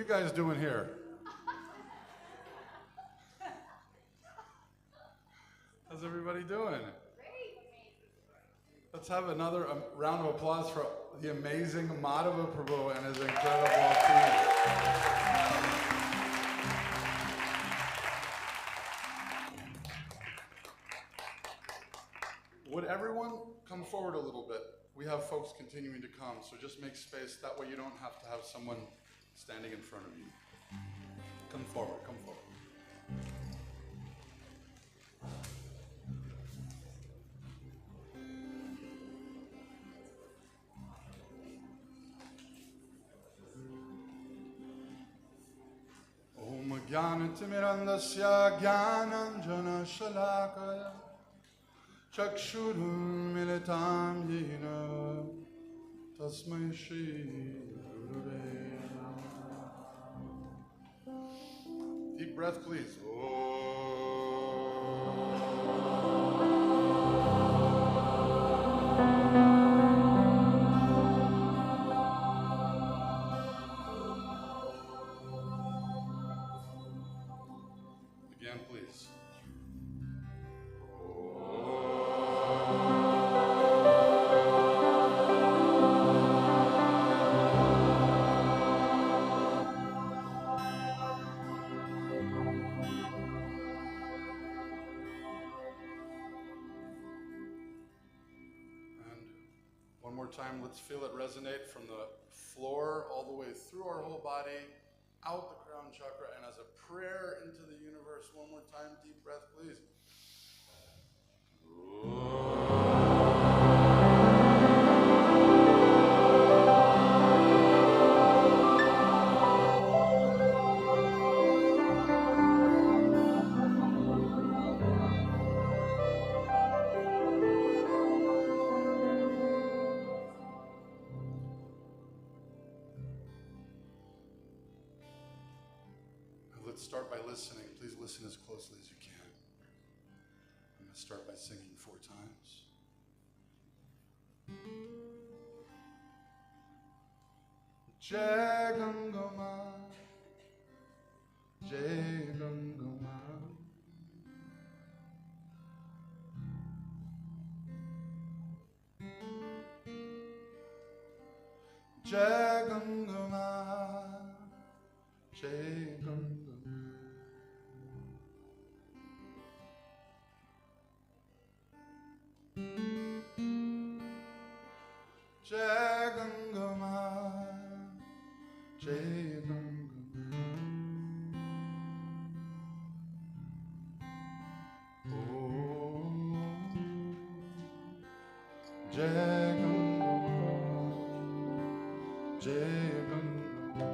guys doing here? How's everybody doing? Let's have another round of applause for the amazing Madhava Prabhu and his incredible team. Would everyone come forward a little bit? We have folks continuing to come, so just make space. That way you don't have to have someone standing in front of you. Come forward, come forward. Om Jnanatimirandasya Jnananjana Shalakaya Chakshurum Militam Yena Tasmai Shri Gurave Namaha. Deep breath, please. Again, please. One more time, let's feel it resonate from the floor all the way through our whole body, out the crown chakra, and as a prayer into the universe. One more time, deep breath, please. Let's start by listening. Please listen as closely as you can. I'm going to start by singing 4 times. Jai Gangama, Jai Gangama, Jai Gangama, Jai Gangama. Jai Gangama, Jai Gangama. Oh, Jai Gangama, Jai Gangama.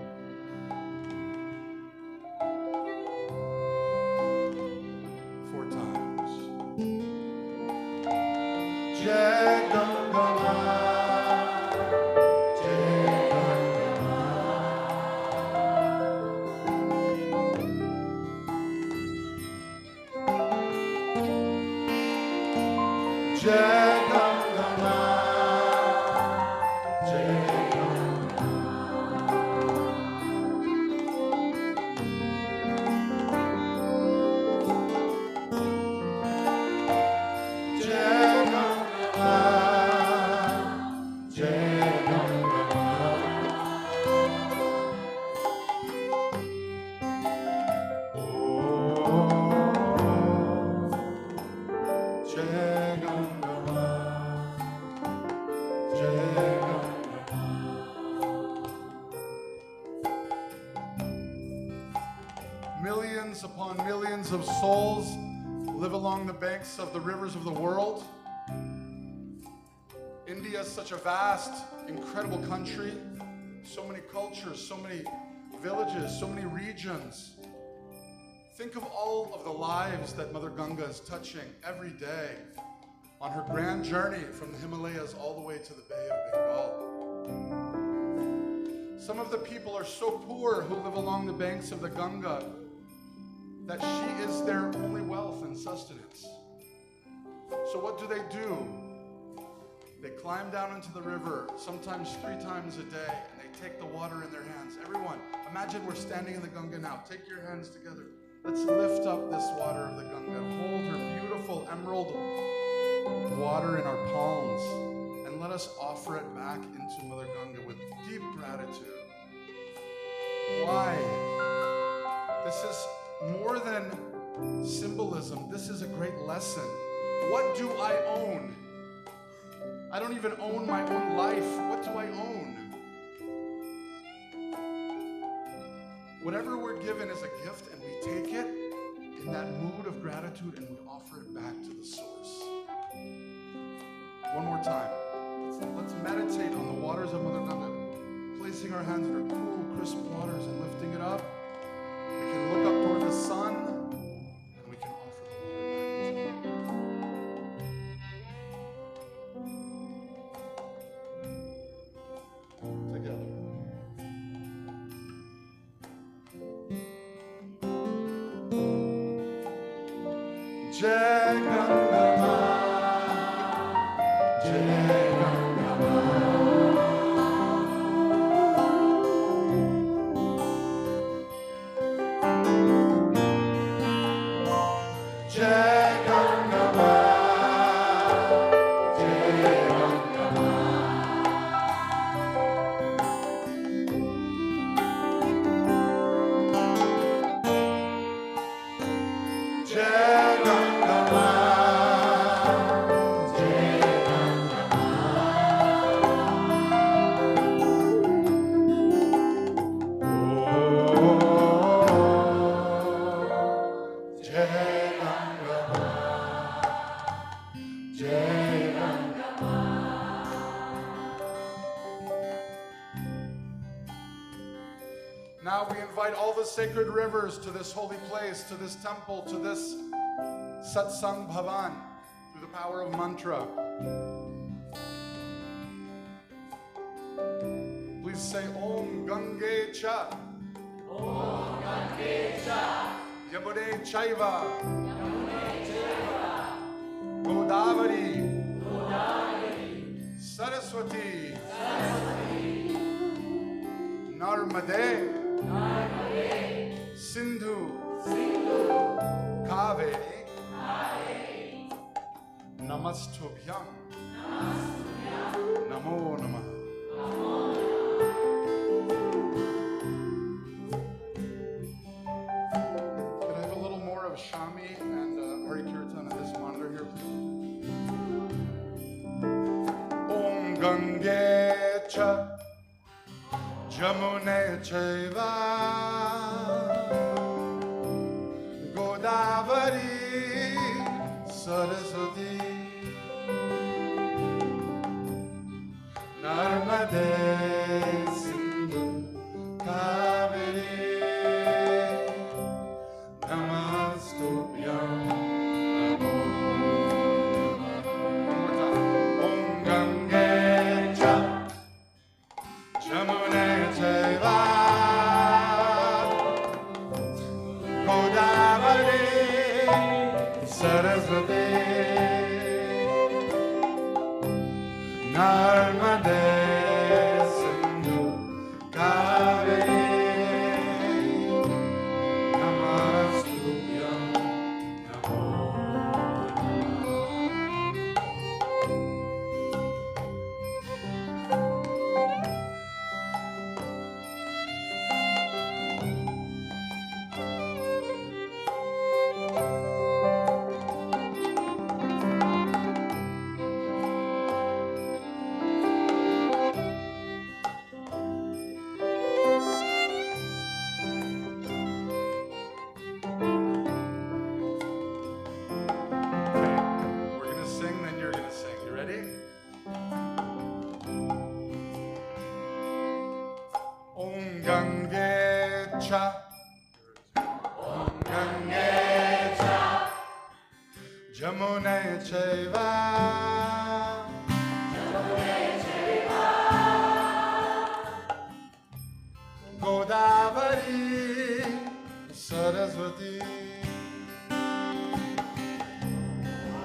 Four times. Jai Gangama. Jai Gangama, Jai Gangama, Jai Gangama, Jai Gangama, oh, Jai Gangama. Millions upon millions of souls live along the banks of the rivers of the world. India is such a vast, incredible country. So many cultures, so many villages, so many regions. Think of all of the lives that Mother Ganga is touching every day on her grand journey from the Himalayas all the way to the Bay of Bengal. Some of the people are so poor who live along the banks of the Ganga that she is their only wealth and sustenance. So what do? They climb down into the river, sometimes 3 times a day, and they take the water in their hands. Everyone, imagine we're standing in the Ganga now. Take your hands together. Let's lift up this water of the Ganga. Hold her beautiful emerald water in our palms. And let us offer it back into Mother Ganga with deep gratitude. Why? This is more than symbolism. This is a great lesson. What do I own? I don't even own my own life. What do I own? Whatever we're given is a gift, and we take it in that mood of gratitude and we offer it back to the source. One more time. Let's meditate on the waters of Mother Ganga, placing our hands in her cool, crisp waters and lifting it up. We can look up toward the sun and we can offer the water back together. Jai Ganga Ma, Jai Ganga Ma, Jai Ganga Ma, Jai Ganga Ma, Jai Ganga Ma, Jai Ganga Ma. Oh, Jai Ganga Ma, Jai Ganga Ma. Now we invite all the sacred rivers to this holy place, to this temple, to this satsang bhavan, through the power of mantra. Please say Om Gange Cha, Om Gange Cha, Yamune Chaiva, Yamune Chaiva, Godavari, Gauravani, Saraswati, Saraswati, Narmade, Narmade, Sindhu, Sindhu, Kaveri, Kaveri, Namastubhyam, Namastubhyam, Namo Namah. Namo Could I have a little more of Shami and KIrtan on this monitor here, please? Om Gange Cha, Jamune Chaiva, Godavari, Saraswati, Narmade, Sindhu, Kaveri, Namastubhyam, Namo Namah. One more time. Om Gange Cha, Jamune Chaiva, Godavari, Saraswati, Narmade, Sindhu, Kaveri, Namastubhyam, Namo We're gonna sing, then you're gonna sing. You ready? Om Gange Cha, Om Gange Cha, Jamune Chaiva, Yamune Chaiva, Godavari, Saraswati,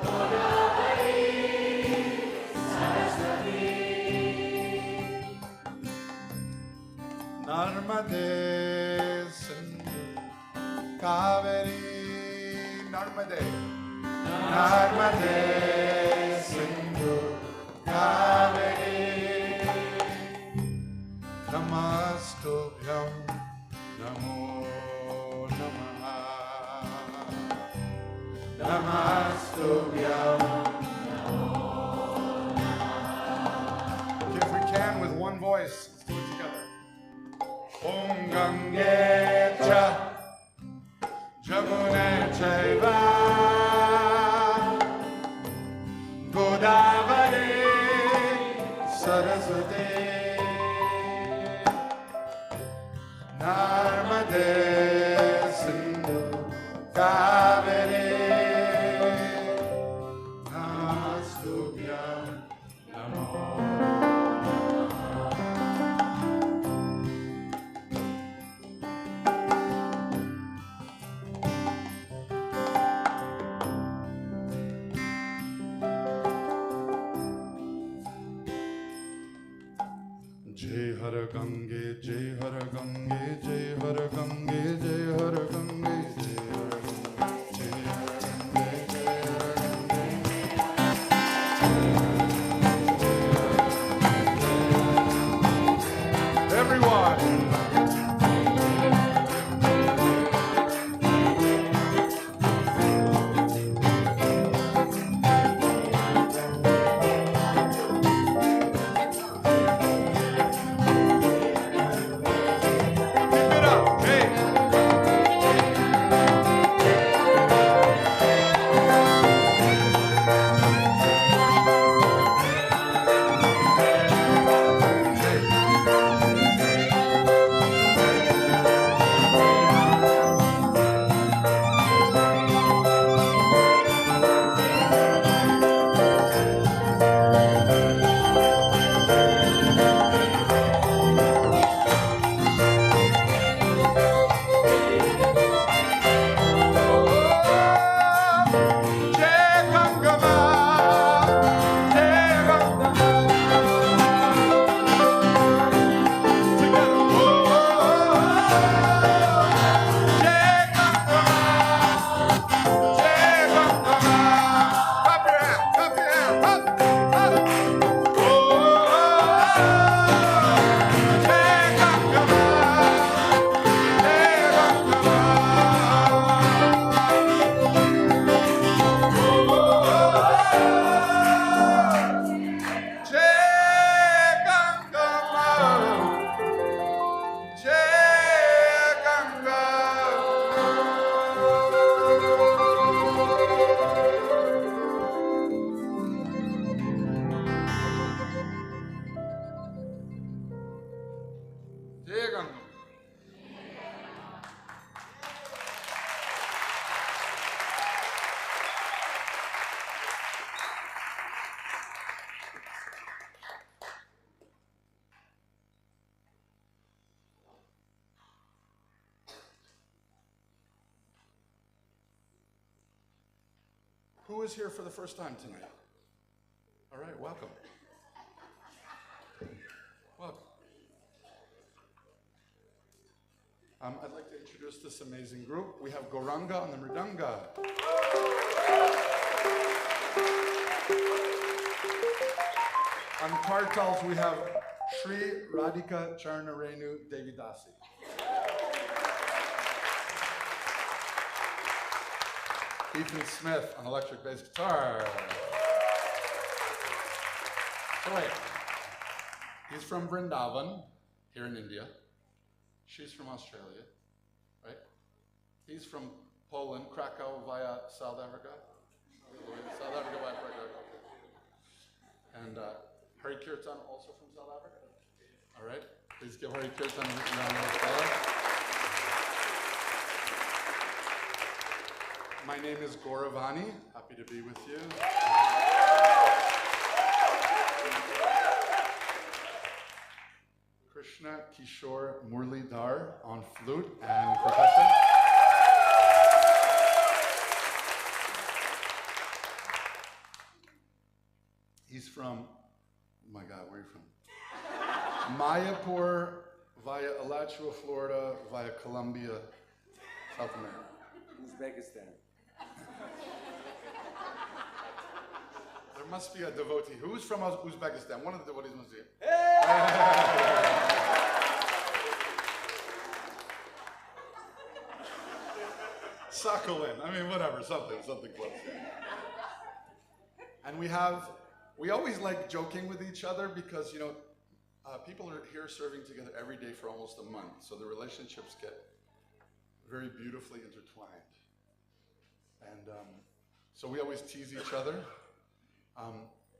Gauravani, Saraswati, Narmade, Narmade, Sindhu, Kaveri, Namastubhyam, Namo Namaha, Namastubhyam. Okay, if we can, with one voice, let's do it together. Om Gange Cha Jamune Chaiva Godavari Saraswati Narmade Sindhu Kaveri Namastubhyam Namo. Jai Har Gange, Jai Har Gange, Jai Har Gange, Jai Har Gange, Jai Har Gange, Jai Har Gange, Jai Har Gange. Everyone. Who is here for the first time tonight? All right, welcome. Welcome. I'd like to introduce this amazing group. We have Gauranga on the mridanga. On kartals, we have Sri Radhika Charnarenu Devidasi. Ethan Smith on electric bass guitar. So wait, he's from Vrindavan, here in India. She's from Australia, right? He's from Poland, Krakow via South Africa. South Africa via Krakow. And Hari Kirtan also from South Africa. All right, please give Hari Kirtan a round of applause. My name is Gauravani. Happy to be with you. Krishna Kishore Murlidhar on flute and percussion. He's from, oh my God, where are you from? Mayapur via Alachua, Florida, via Colombia, South America. Uzbekistan. There must be a devotee. Who's from Uzbekistan? One of the devotees must be here. Sakhalin. I mean, whatever, something close. And we always like joking with each other because, you know, people are here serving together every day for almost a month. So the relationships get very beautifully intertwined. And so we always tease each other.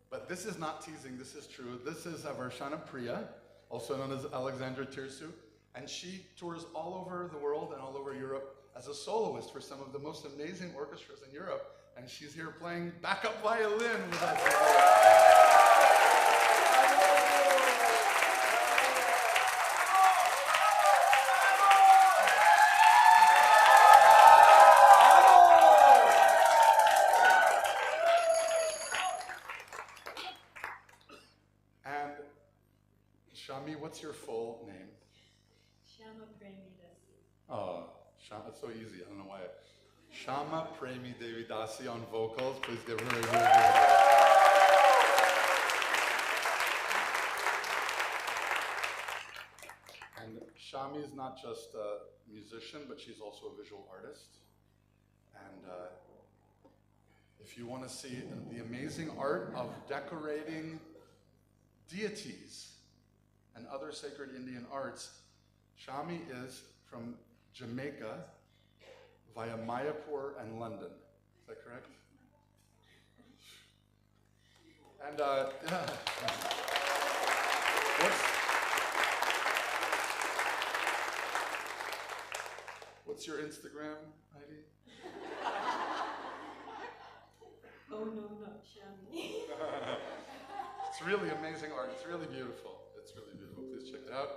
But this is not teasing, this is true. This is Varshana Priya, also known as Alexandra Tirsu. And she tours all over the world and all over Europe as a soloist for some of the most amazing orchestras in Europe. And she's here playing backup violin with us. And Shami, what's your full name? Shama Premi Dasi. Oh, Shama, it's so easy. I don't know why. Shama Premi Devidasi on vocals. Please give her a good And Shami is not just a musician, but she's also a visual artist. And if you want to see the amazing art of decorating deities and other sacred Indian arts, Shami is from Jamaica via Mayapur and London. Is that correct? And yeah. What's your Instagram ID? Oh no, not Shami. It's really amazing art. It's really beautiful. It's really beautiful. Please check it out.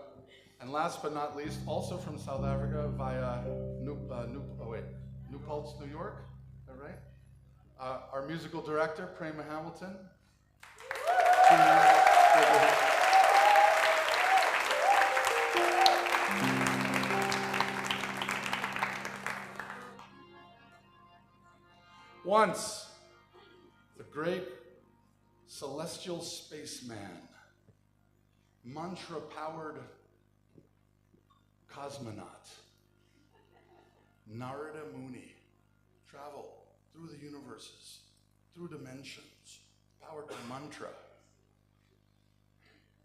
And last but not least, also from South Africa via New Paltz, New York. Is that right? Our musical director, Prema Hamilton. Once, the great celestial spaceman, mantra-powered cosmonaut, Narada Muni, traveled through the universes, through dimensions, powered by mantra.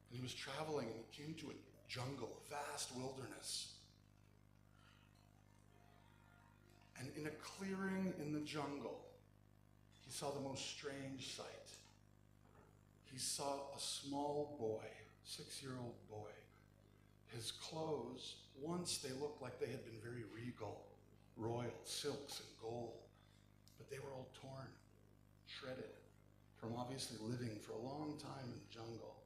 And he was traveling and he came to a jungle, a vast wilderness. And in a clearing in the jungle, he saw the most strange sight. He saw a small boy, 6-year-old boy. His clothes, once they looked like they had been very regal, royal, silks and gold, but they were all torn, shredded, from obviously living for a long time in the jungle.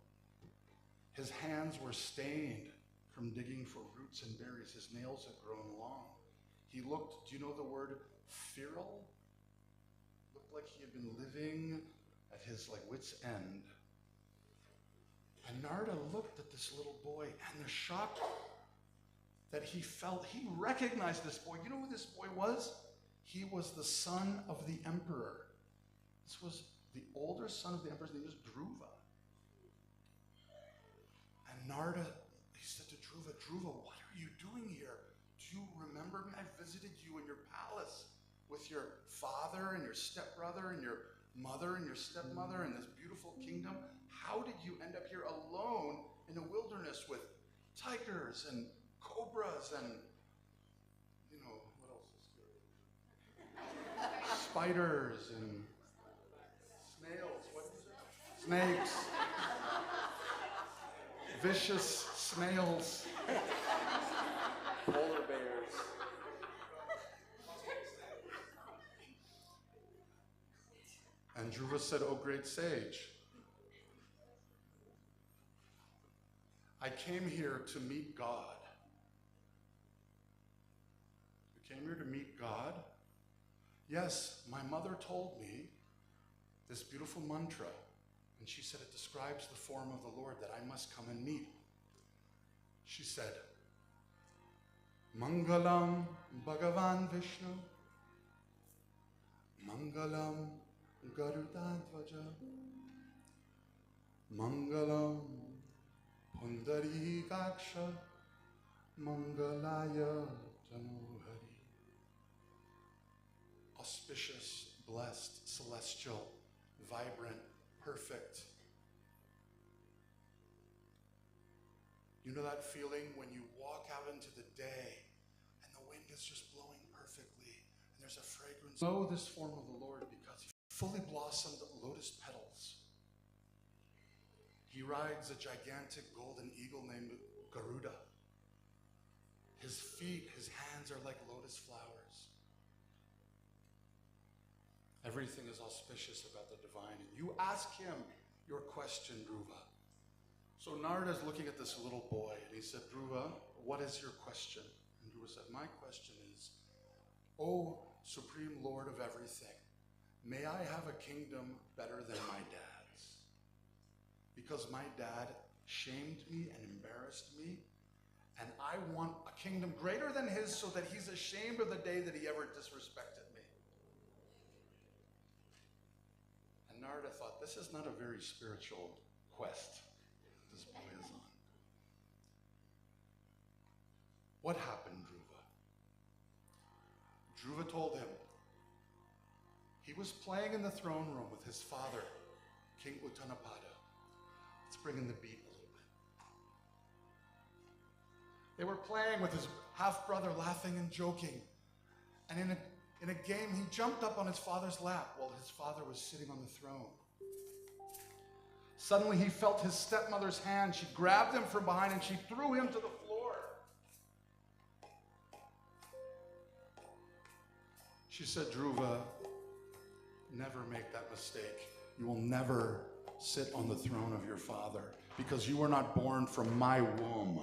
His hands were stained from digging for roots and berries. His nails had grown long. He looked, do you know the word feral? Looked like he had been living at his wit's end. And Narada looked at this little boy, and the shock that he felt, he recognized this boy. You know who this boy was? He was the son of the emperor. This was the older son of the emperor's name was Dhruva. And Narada, he said to Dhruva, Dhruva, what are you doing here? Do you remember me? I visited you in your palace with your father and your stepbrother and your mother and your stepmother in this beautiful kingdom. How did you end up here alone in a wilderness with tigers and cobras and, what else is good? Spiders and snails. What is it? Snakes. Vicious snails. Polar bears. And Dhruva said, "O great sage, I came here to meet God. I came here to meet God. Yes, my mother told me this beautiful mantra, and she said it describes the form of the Lord that I must come and meet. She said, Mangalam Bhagavan Vishnu, Mangalam Garudadvaja Mangalam Pundarikaksha Mangalaya Tanuhari. Auspicious, blessed, celestial, vibrant, perfect. You know that feeling when you walk out into the day and the wind is just blowing perfectly and there's a fragrance. Know this form of the Lord because he fully blossomed lotus petals. He rides a gigantic golden eagle named Garuda. His feet, his hands are like lotus flowers. Everything is auspicious about the divine. And you ask him your question, Dhruva. So Narada is looking at this little boy and he said, Dhruva, what is your question? And Dhruva said, my question is, O Supreme Lord of everything, may I have a kingdom better than my dad's? Because my dad shamed me and embarrassed me, and I want a kingdom greater than his so that he's ashamed of the day that he ever disrespected me. And Narada thought, this is not a very spiritual quest this boy is on. What happened, Dhruva? Dhruva told him he was playing in the throne room with his father, King Uttanapada. Let's bring in the beat a little bit. They were playing with his half-brother, laughing and joking. And in a game, he jumped up on his father's lap while his father was sitting on the throne. Suddenly, he felt his stepmother's hand. She grabbed him from behind and she threw him to the floor. She said, Dhruva, never make that mistake. You will never sit on the throne of your father because you were not born from my womb.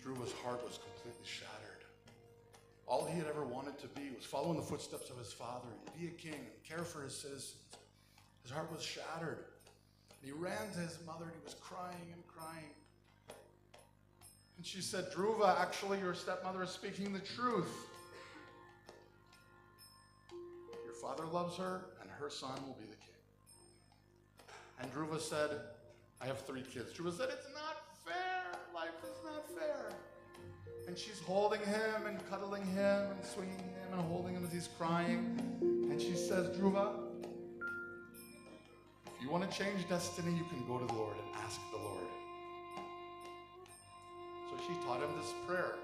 Dhruva's heart was completely shattered. All he had ever wanted to be was follow in the footsteps of his father and be a king and care for his citizens. His heart was shattered. And he ran to his mother and he was crying and crying. And she said, Dhruva, actually your stepmother is speaking the truth. Your father loves her and her son will be the king. And Dhruva said, I have 3 kids. Dhruva said, it's not fair. Life is not fair. And she's holding him and cuddling him and swinging him and holding him as he's crying. And she says, Dhruva, if you want to change destiny, you can go to the Lord and ask the Lord. So she taught him this prayer.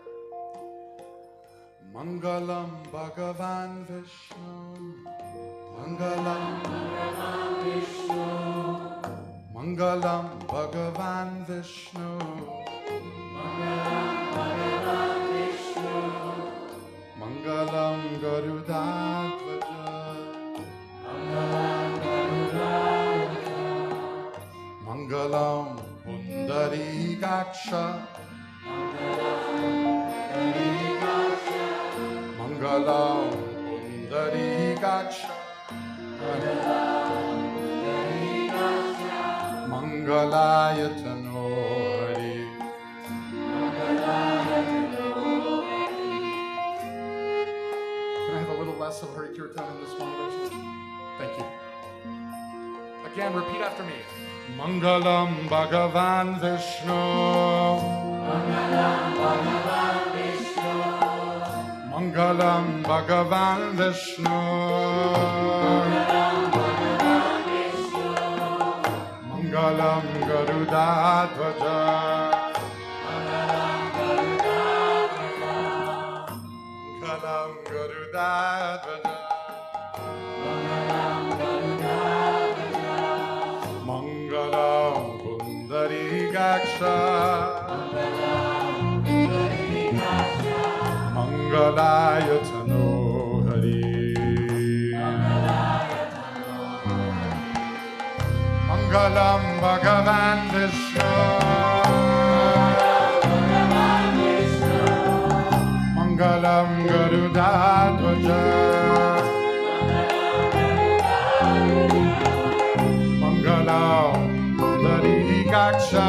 Mangalam Bhagavan Vishnu, Mangalam Bhagavan Vishnu, Mangalam Bhagavan Vishnu, Mangalam Bhagavan Vishnu, Mangalam Garudadvaja, Mangalam Garudadvaja, Mangalam Pundarikaksha, Mangalam Pundarikaksha, Mangalaya Tanuhari. Can I have a little less of Hari Kirtan in this one version? Thank you. Again, repeat after me. Mangalam Bhagavan Vishnu, Mangalam Bhagavan Vishnu, Mangalam Bhagavan Vishnu, Mangalam Bhagavan Vishnu, Mangalam Garudadvaja, Mangalam Garudadvaja, Mangalam Garudadvaja, Mangalam Garudadvaja, Mangalam Pundarikaksha, Mangalam Pundarikaksha, Mangalaya Tanuhari, Mangalaya Tanuhari, Mangalam Bhagavan Vishnu, Mangalam Bhagavan Vishnu, Mangalam Garudadvaja, Mangalam Pundarikaksha.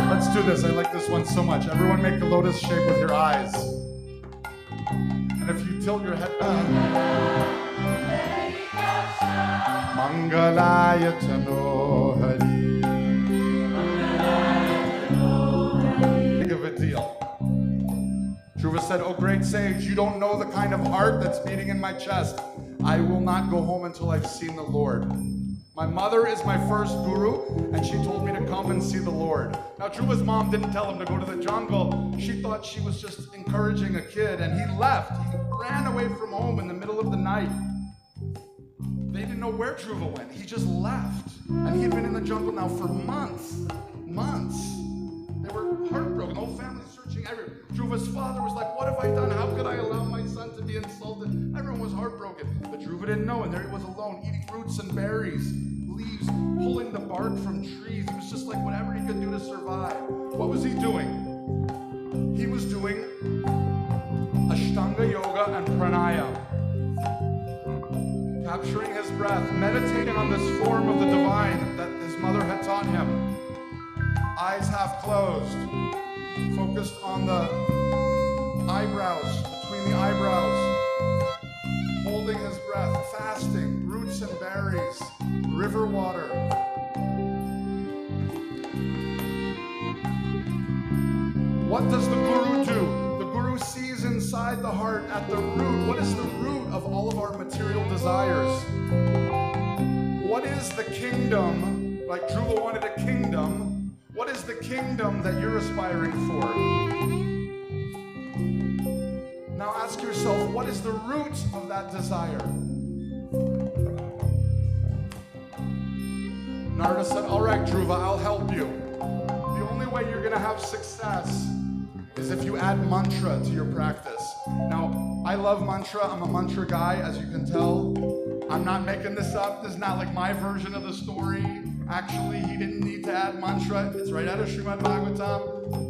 Let's do do this. I like this one so much. Everyone make the lotus shape with your eyes. And if you tilt your head Mangalaya Tano Hari. Big of a deal. Dhruva said, "Oh great sage, you don't know the kind of heart that's beating in my chest. I will not go home until I've seen the Lord. My mother is my first guru, and she told me to come and see the Lord." Now, Dhruva's mom didn't tell him to go to the jungle. She thought she was just encouraging a kid, and he left. He ran away from home in the middle of the night. They didn't know where Dhruva went. He just left. And he had been in the jungle now for months. They were heartbroken. The whole family searching everywhere. Dhruva's father was like, "What have I done? How could I allow my son to be insulted?" Everyone was heartbroken. But Dhruva didn't know, and there he was alone, eating roots and berries, leaves, pulling the bark from trees. He was just like whatever he could do to survive. What was he doing? He was doing Ashtanga yoga and pranayama. Capturing his breath, meditating on this form of the divine that his mother had taught him. Eyes half closed, focused on the eyebrows, between the eyebrows, holding his breath, fasting, roots and berries, river water. What does the guru do? The guru sees inside the heart at the root. What is the root of all of our material desires? What is the kingdom? Like Dhruva wanted a kingdom. What is the kingdom that you're aspiring for? Now ask yourself, what is the root of that desire? Narada said, "All right, Dhruva, I'll help you. The only way you're going to have success is if you add mantra to your practice." Now, I love mantra. I'm a mantra guy, as you can tell. I'm not making this up. This is not like my version of the story. Actually, he didn't need to add mantra. It's right out of Srimad Bhagavatam.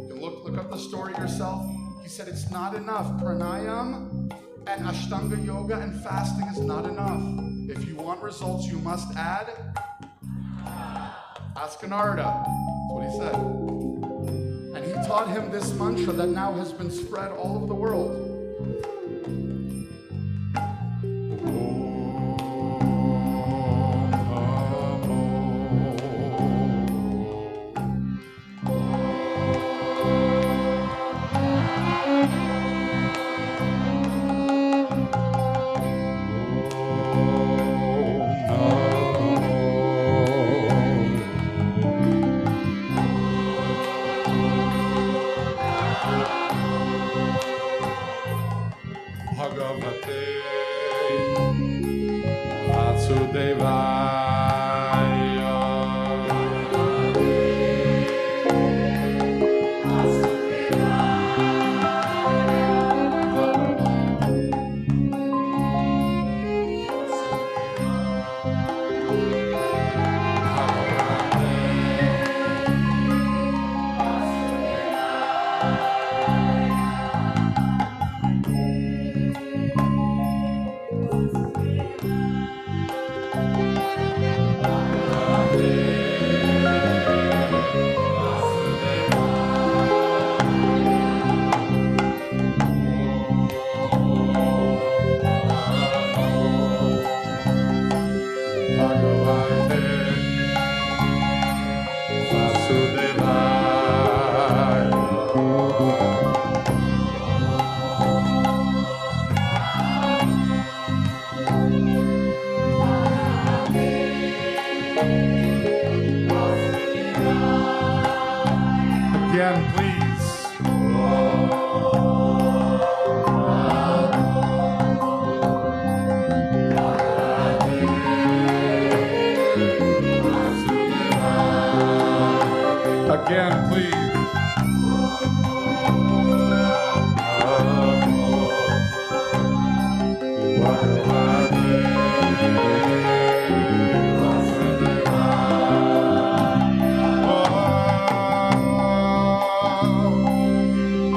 You can look up the story yourself. He said it's not enough. Pranayam and Ashtanga yoga and fasting is not enough. If you want results, you must add. Ask Narada. That's what he said. And he taught him this mantra that now has been spread all over the world.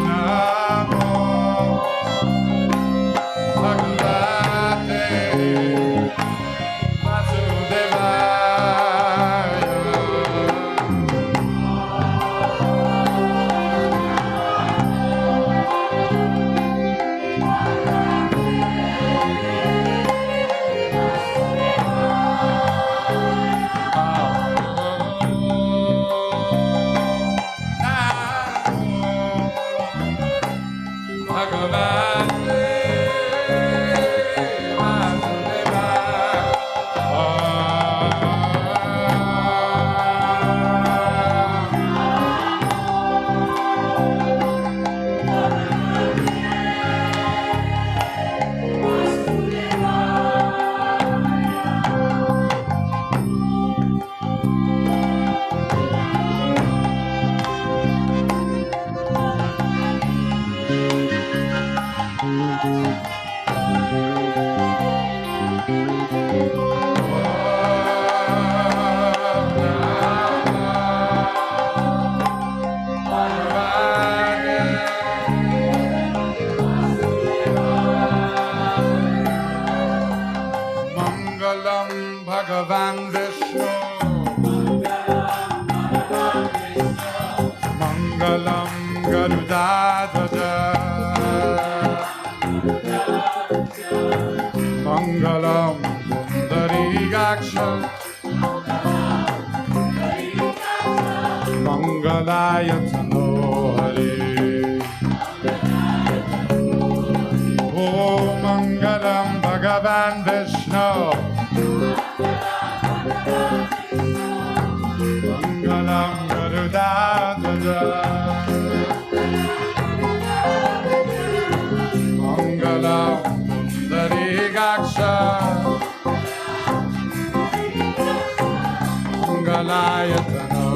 Namo Bhagavan Vishnu. Mangalam Garudadvaja. Mangalam Pundarigaksha. Mangalaya Tano Hari. Oh, Mangalam Bhagavan Vishnu. Mangalam Garudadvaja. Mangalam Pundarigaksha. Mangalaya Tano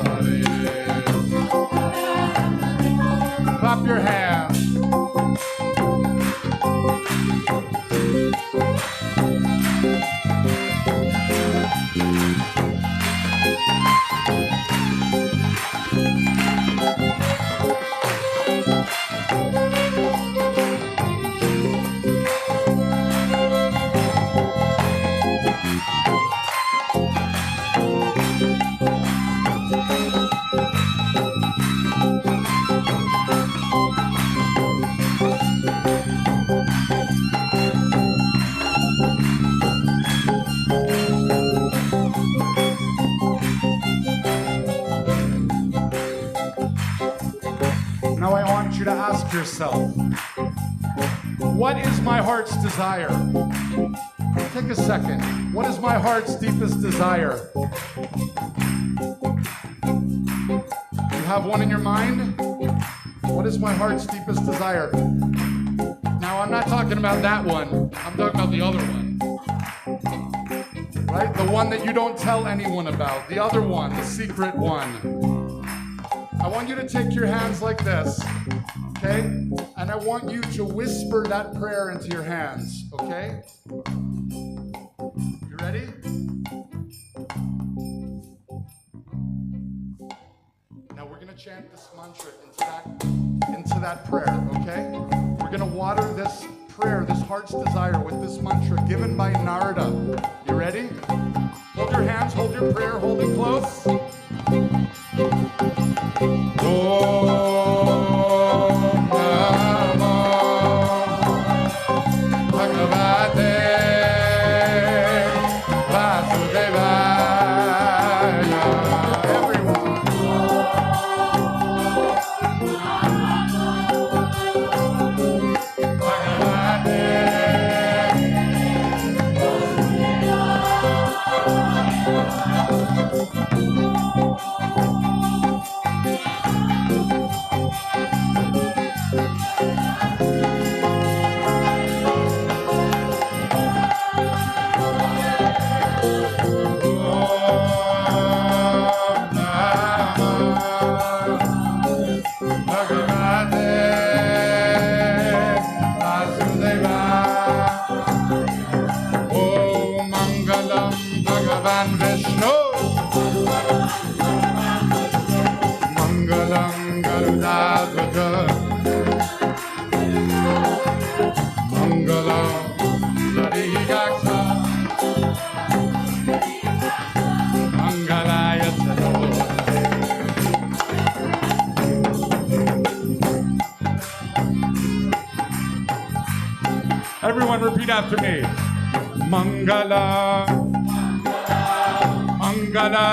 Hari. Clap your hands. Now I want you to ask yourself, what is my heart's desire? Take a second. What is my heart's deepest desire? You have one in your mind? What is my heart's deepest desire? Now I'm not talking about that one. I'm talking about the other one. Right? The one that you don't tell anyone about. The other one, the secret one. I want you to take your hands like this, okay? And I want you to whisper that prayer into your hands, okay? You ready? Now we're gonna chant this mantra into that prayer, okay? We're gonna water this prayer, this heart's desire with this mantra given by Narada. You ready? Hold your hands, hold your prayer, hold it close. Om Namo Bhagavate Vasudevaya. Everyone. Bhagavate Everyone repeat after me. Mangala, Mangala,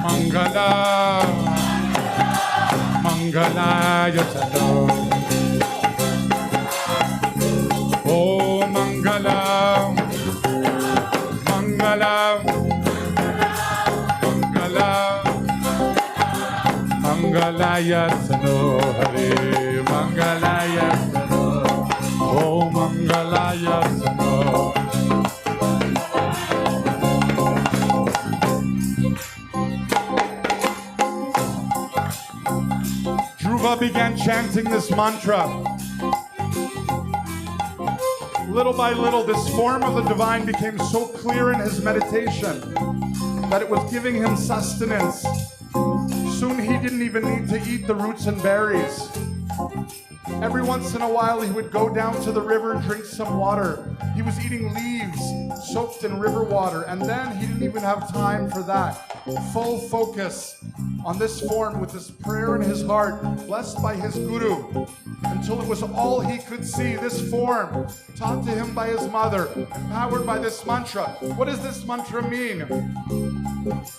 Mangala, Mangalaya Tato. Oh Mangala, Mangala, Mangala, Mangalaya Tato Hare, Mangalaya Tato. Oh Mangalaya Tato. Dhruva began chanting this mantra. Little by little, this form of the divine became so clear in his meditation that it was giving him sustenance. Soon he didn't even need to eat the roots and berries. Every once in a while, he would go down to the river, drink some water. He was eating leaves soaked in river water, and then he didn't even have time for that. Full focus on this form with this prayer in his heart, blessed by his guru, until it was all he could see. This form, taught to him by his mother, empowered by this mantra. What does this mantra mean?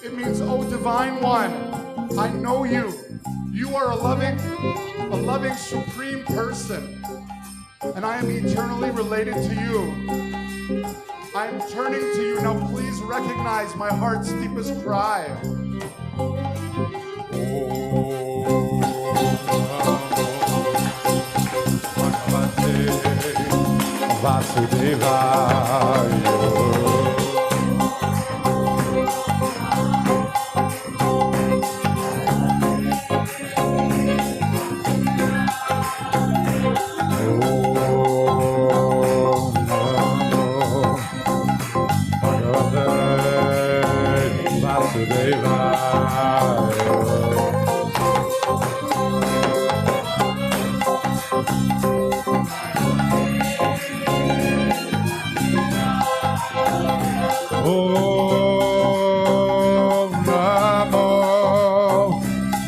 It means, "Oh Divine One, I know you. You are a loving, supreme person, and I am eternally related to you. I am turning to you. Now please recognize my heart's deepest cry."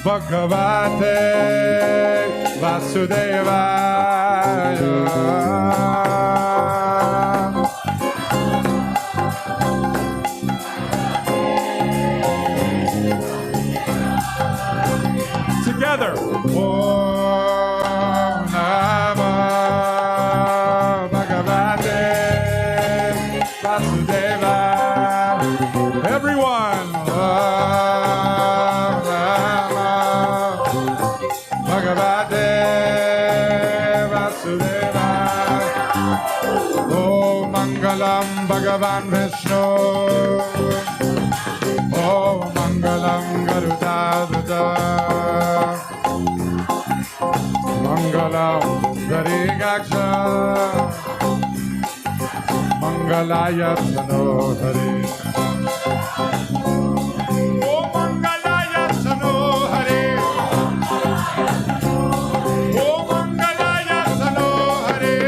Bhagavate Vasudevaya. Together. Om Namo Bhagavate Vasudevaya. Everyone. Mangalam Bhagavan Vishnu. Oh Mangalam Garudadada. Mangalam Garigaksha. Mangalaya Sanohari. Oh Mangalaya Sanohari. Oh Mangalaya Sanohari.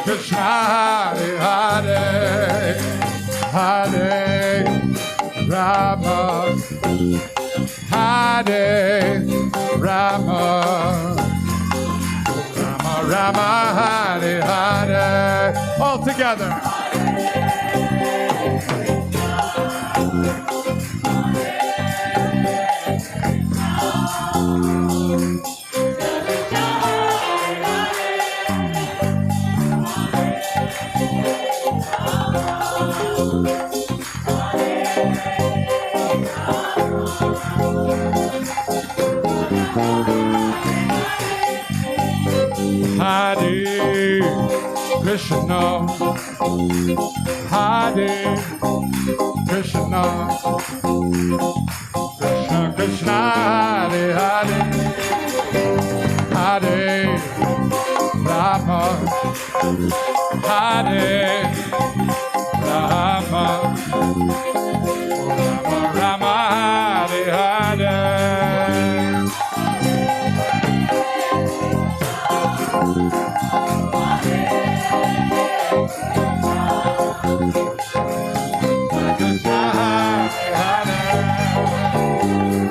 Krishna, Hare Hare, Hare Rama, Hare Rama, Rama Rama, Hare Hare. All together. Hare Krishna, Hare Krishna, Krishna Krishna, Hare Hare, Hare Rama, Hare Rama, Rama Rama, Hare Hare.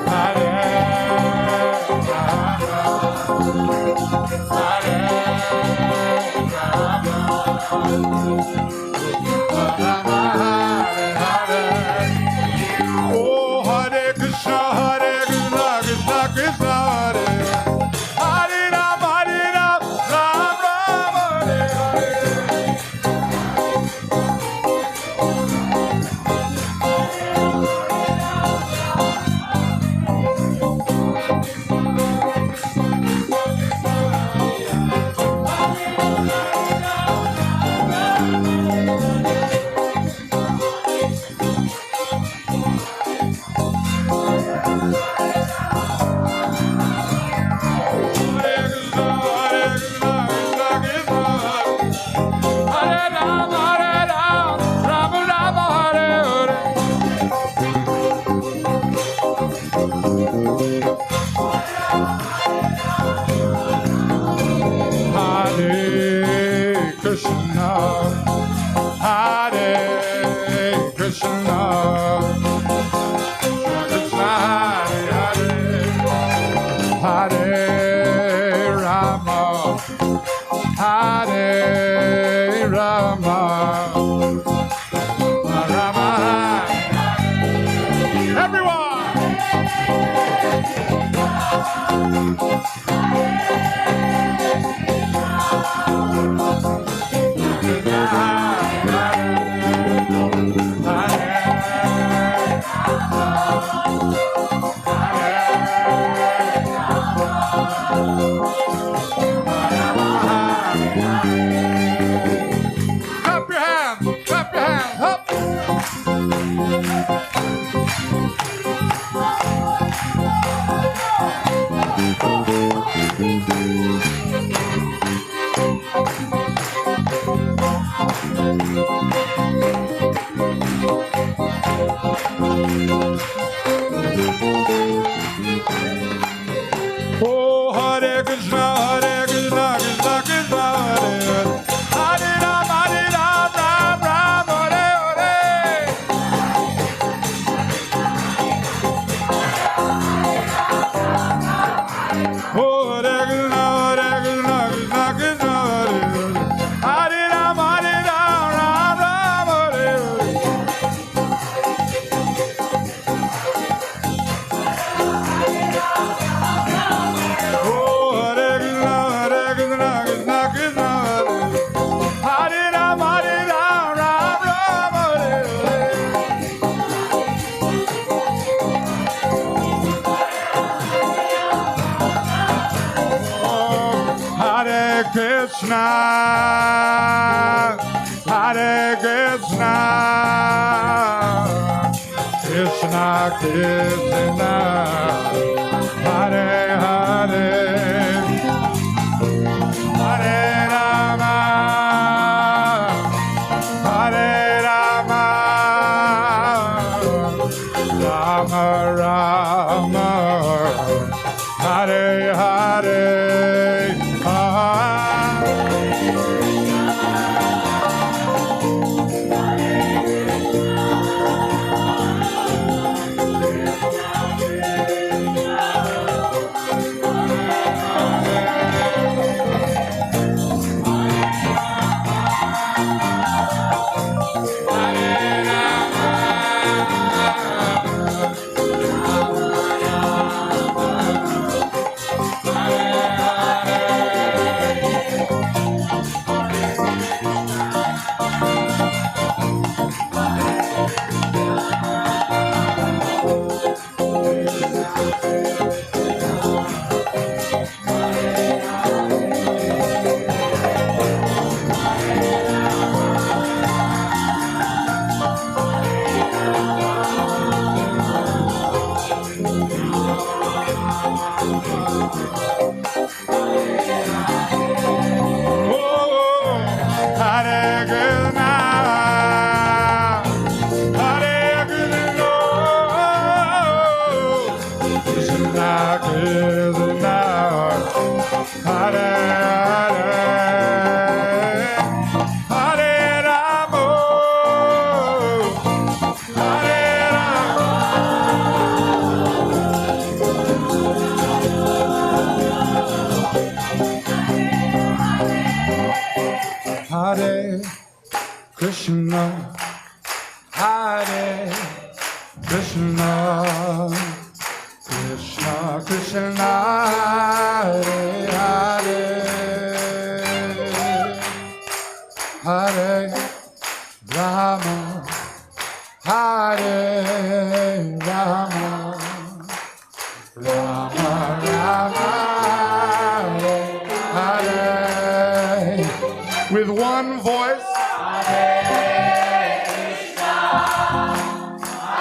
Hare Oh, Hare Krishna, Hare Krishna, Krishna Krishna, Hare Hare, Hare Ram, Ram Ram, Hare Hare. Oh, Hare Krishna, Hare Krishna, Krishna Krishna, Hare Hare, Hare Ram, Ram Ram, Hare Hare. Krishna, Hare Krishna, Krishna Krishna, Hare Hare, Hare Rama, Hare Rama, Rama Rama, Hare Hare. Hare Krishna, Hare Krishna, Krishna Krishna, Hare Hare, Hare Rama, Hare Rama, Rama Rama, Hare, with one voice. Hare Krishna,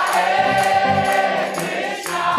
Hare Krishna,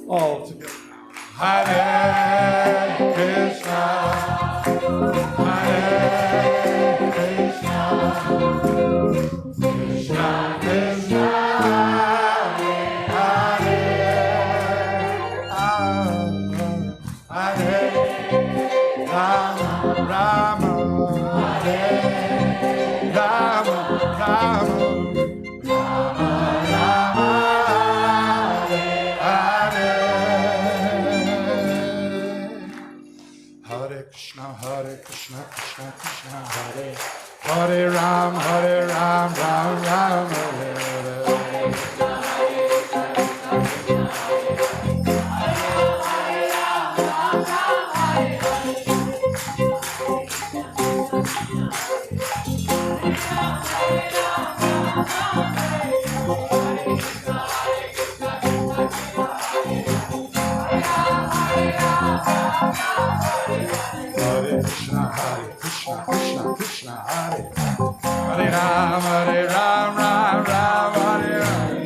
All together now. Hare Krishna, Hare Krishna, Krishna Krishna, Hare Hare, Rama Rama, Hare Rama Rama. Hare Krishna, Krishna Krishna, Hare Hare Ram, Ram Ram, Hare Hare.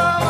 Hare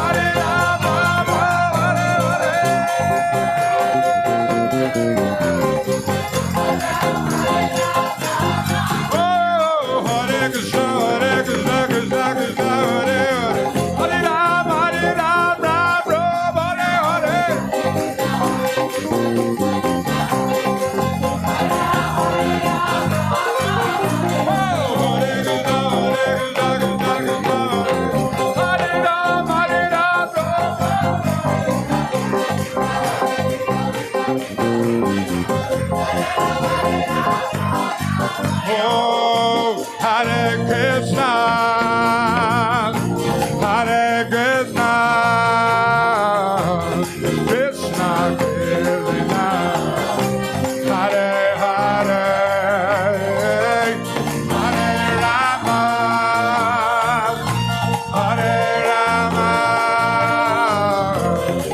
Krishna, Krishna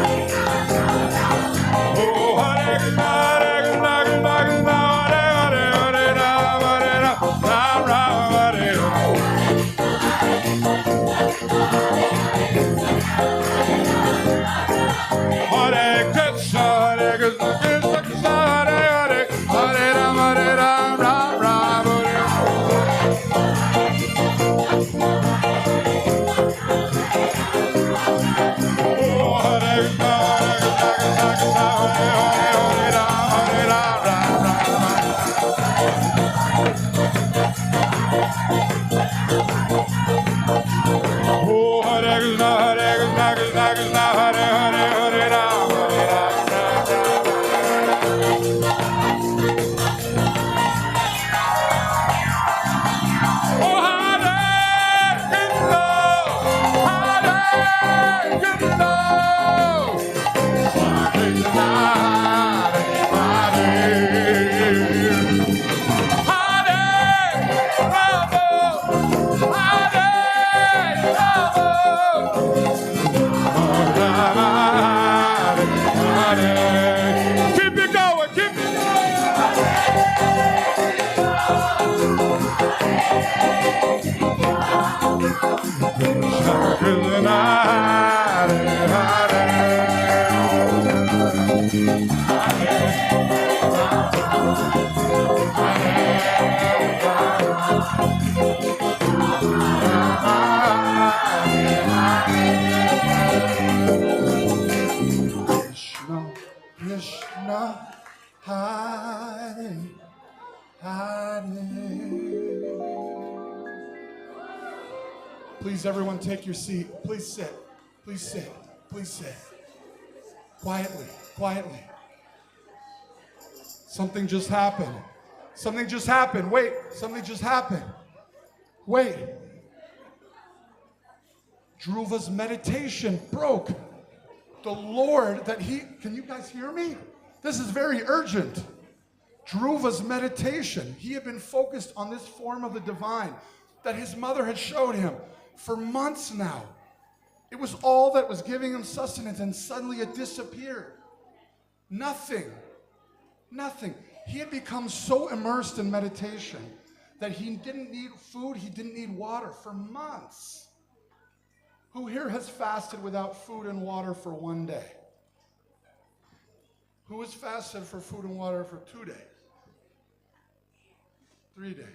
Krishna, Hare Hare Ram, Ram Ram, Hare Hare. Krishna, Krishna, Hare, Hare. Please, everyone, take your seat. Please sit. Please sit. Please sit. Quietly, quietly. Something just happened. Something just happened. Wait, something just happened. Wait. Dhruva's meditation broke. The Lord can you guys hear me? This is very urgent. Dhruva's meditation, he had been focused on this form of the divine that his mother had showed him for months now. It was all that was giving him sustenance, and suddenly it disappeared. Nothing. He had become so immersed in meditation that he didn't need food, he didn't need water for months. Who here has fasted without food and water for one day? Who has fasted for food and water for 2 days? 3 days?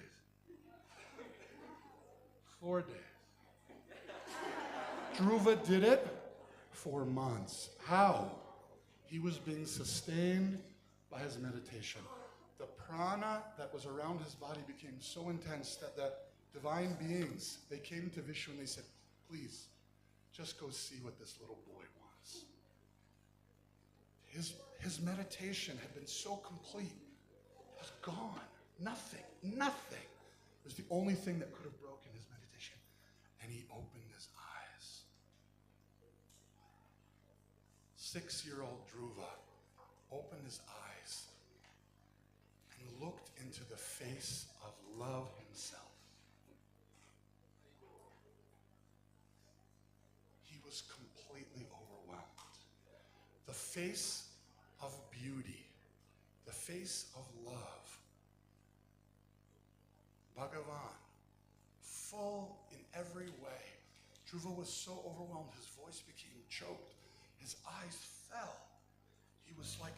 4 days? Dhruva did it for months. How? He was being sustained by his meditation. The prana that was around his body became so intense that the divine beings, they came to Vishnu and they said, please, just go see what this little boy wants. His meditation had been so complete. It was gone. Nothing. It was the only thing that could have broken his meditation. And he opened his eyes. 6-year-old Dhruva opened his eyes and looked into the face of love himself. He was completely overwhelmed. The face of beauty, the face of love. Bhagavan, full in every way. Dhruva was so overwhelmed, his voice became choked. His eyes fell. He was like,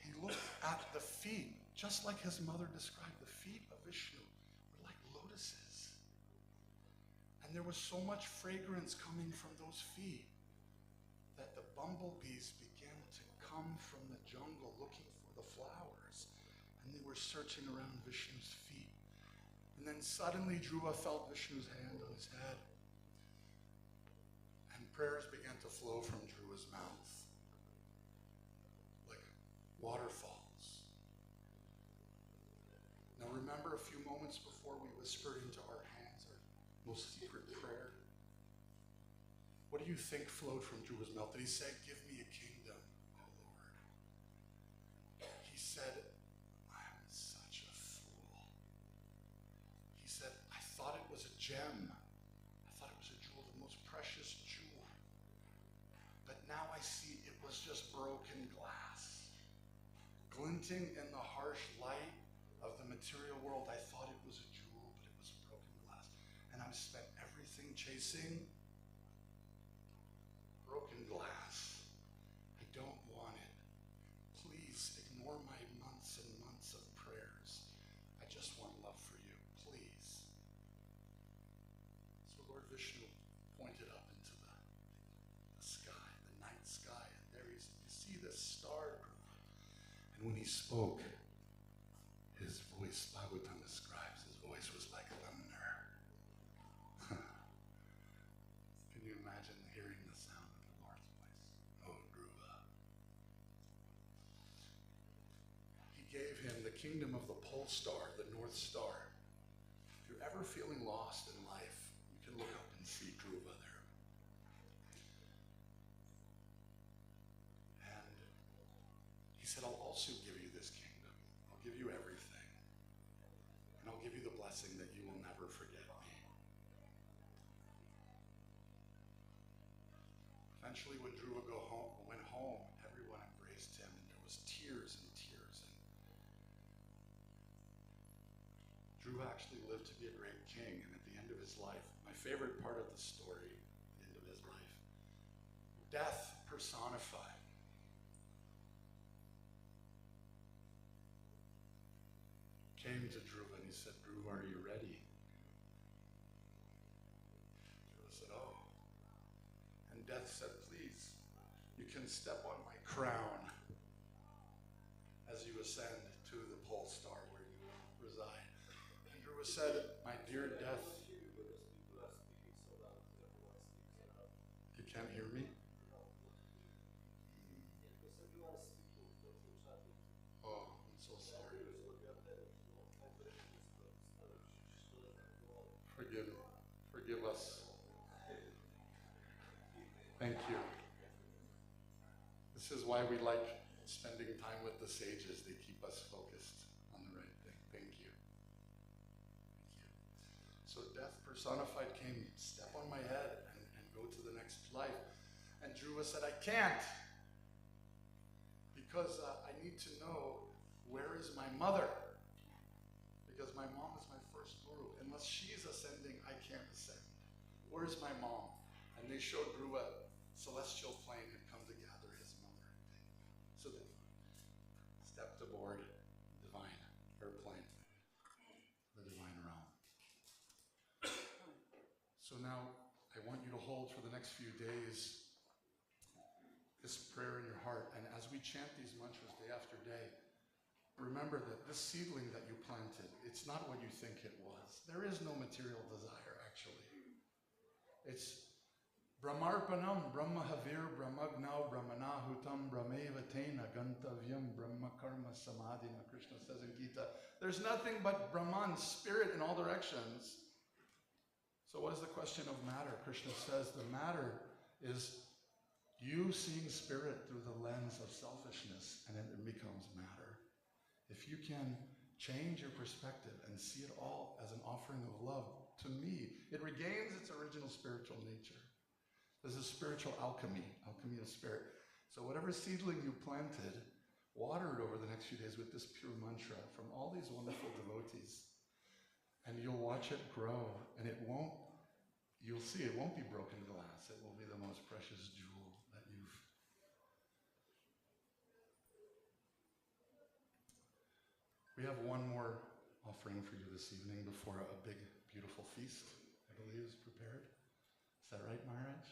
he looked at the feet, just like his mother described. The feet of Vishnu were like lotuses. And there was so much fragrance coming from those feet that the bumblebees began to come from the jungle looking for the flowers. And they were searching around Vishnu's feet. And then suddenly Dhruva felt Vishnu's hand on his head. And prayers began to flow from Dhruva's mouth like waterfalls. Now remember a few moments before we whispered into our hands our most secret prayer? What do you think flowed from Dhruva's mouth? Did he say, give me a kingdom, O Lord? He said, I'm such a fool. He said, I thought it was a gem. I thought it was a jewel, the most precious jewel. But now I see it was just broken glass. Glinting in the harsh light of the material world, I thought it was a jewel, but it was broken glass. And I've spent everything chasing broken glass. I don't want it. Please ignore my months and months of prayers. I just want love for you, please. So Lord Vishnu pointed up into the sky, the night sky, and there you see the star. And when he spoke, his voice, Bhagavatam describes, his voice was like thunder. Can you imagine hearing the sound of the Lord's voice? Oh, Dhruva. He gave him the kingdom of the pole star, the North Star. If you're ever feeling lost in life, you can look up and see Dhruva there. And he said, I'll also give you this kingdom. I'll give you everything. And I'll give you the blessing that you will never forget me. Eventually, when Dhruva went home, everyone embraced him, and there was tears and tears. And Dhruva actually lived to be a great king, and at the end of his life, my favorite part of the story, the end of his life, death personified. came to Dhruva and he said, Dhruva, are you ready? Dhruva said, oh. And Death said, please, you can step on my crown as you ascend to the pole star where you reside. And Dhruva said, my dear Death, you can't hear me? Oh, I'm so sorry. Forgive us. Thank you. This is why we like spending time with the sages. They keep us focused on the right thing. Thank you. Thank you. So Death personified came, step on my head and go to the next life. And Dhruva said, I can't. Because I need to know where is my mother. Because my mom is my first guru. Unless she's ascending, I can't ascend. Where's my mom? And they showed Dhruva celestial plane had come to gather his mother. So they stepped aboard divine airplane, the divine realm. So now I want you to hold for the next few days this prayer in your heart. And as we chant these mantras day after day, remember that this seedling that you planted, it's not what you think it was. There is no material desire, actually. It's Brahmarpanam, Brahmahavir, Brahmagnau, Brahmanahutam, Brahmeva Tena, Gantavyam, Brahma Karma Samadhina, Krishna says in Gita. There's nothing but Brahman, spirit in all directions. So what is the question of matter? Krishna says the matter is you seeing spirit through the lens of selfishness, and it becomes matter. If you can change your perspective and see it all as an offering of love to me, it regains its original spiritual nature. This is spiritual alchemy, alchemy of spirit. So whatever seedling you planted, water it over the next few days with this pure mantra from all these wonderful devotees. And you'll watch it grow, and you'll see it won't be broken glass. It will be the most precious jewel that you've. We have one more offering for you this evening before a big, beautiful feast, I believe, is prepared. Is that right, Maharaj?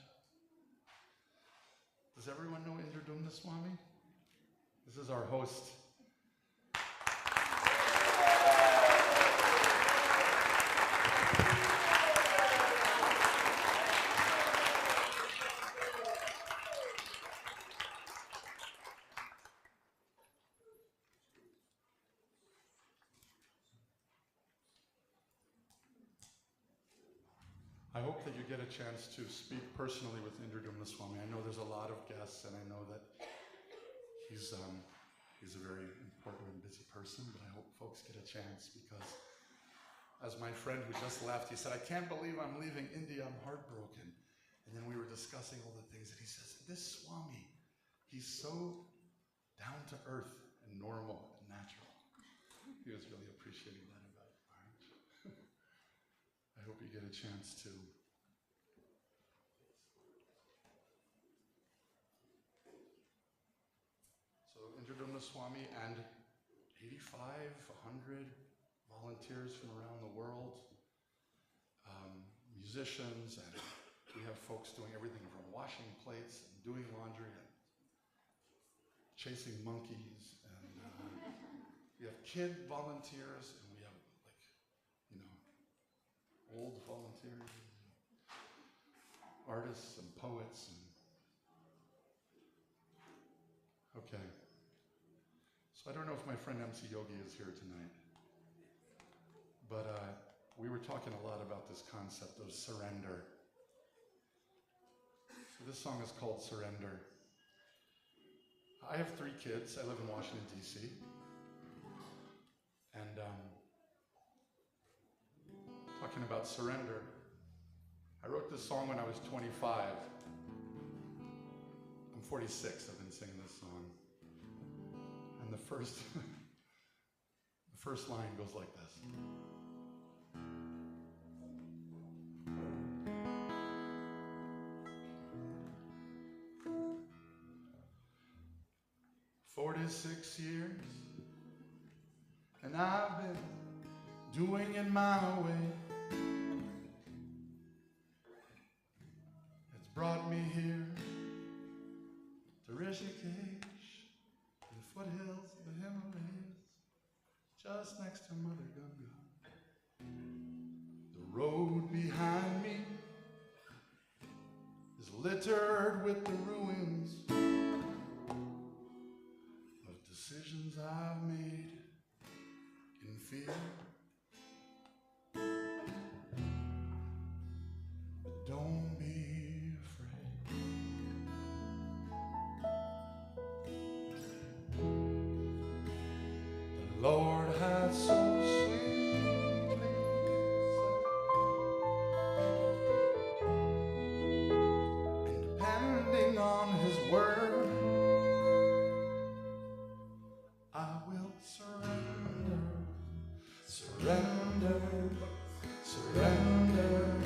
Does everyone know Indradumna Swami? This is our host. I hope that you get a chance to speak personally with Indradumna Swami. I know there's a lot of guests, and I know that he's a very important and busy person, but I hope folks get a chance because as my friend who just left, he said, I can't believe I'm leaving India, I'm heartbroken. And then we were discussing all the things, and he says, this Swami, he's so down to earth and normal and natural. He was really appreciating that about it, Maharaj. I hope you get a chance to. So Indradumna Swami and 85, 100 volunteers from around the world, musicians, and we have folks doing everything from washing plates and doing laundry and chasing monkeys, and we have kid volunteers, and we have old volunteers, artists and poets. Okay. So I don't know if my friend MC Yogi is here tonight, but we were talking a lot about this concept of surrender. So this song is called Surrender. I have 3 kids. I live in Washington, D.C. And talking about surrender. I wrote this song when I was 25. I'm 46, I've been singing this song. And the first line goes like this. 46 years, and I've been doing it my way. It's brought me here to Rishikesh, the foothills of the Himalayas, just next to Mother Ganga. The road behind me is littered with the ruins of decisions I've made in fear. But don't be afraid. The Lord has so sweetly said, and depending on His word, I will surrender, surrender, surrender,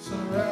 surrender.